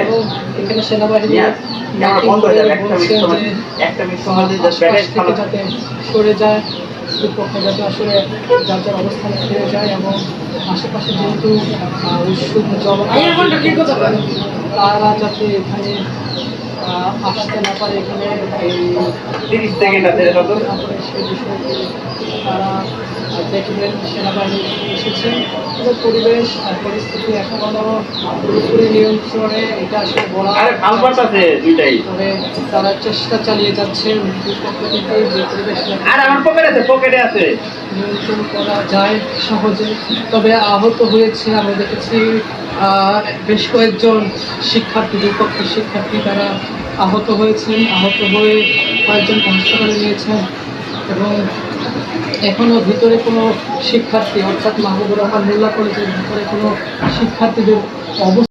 এবং এখানে সেনাবাহিনী বলছেন যে আশপাশ থেকে যাতে সরে যায়, দুপক্ষ যাতে আসলে যার যার অবস্থানে ফিরে যায় এবং আশেপাশে যেহেতু উৎসুক তারা যাতে এখানে আসতে না পারে, এখানে এই 30 সেকেন্ড আছে সেই বিষয়টি তারা দেখবেন। সেনাবাহিনী এসেছে, তবে পরিবেশ আর পরিস্থিতি এখনো পুরোপুরি নিয়ন্ত্রণে এটা আসলে বলা আছে দুইটাই, তবে তারা চেষ্টা চালিয়ে যাচ্ছে দুই পক্ষ থেকে যে পরিবেশ আর আমার পকেটে আছে নিয়ন্ত্রণ করা যায় সহজে। তবে আহত হয়েছে আমরা দেখেছি বেশ কয়েকজন শিক্ষার্থী, দুপক্ষের শিক্ষার্থী তারা আহত হয়েছেন, আহত হয়ে কয়েকজনকে হাসপাতালে নিয়েছেন এবং এখনও ভিতরে কোনো শিক্ষার্থী অর্থাৎ মাহবুবুর রহমান মোল্লা কলেজের ভিতরে কোনো শিক্ষার্থীদের অবস্থা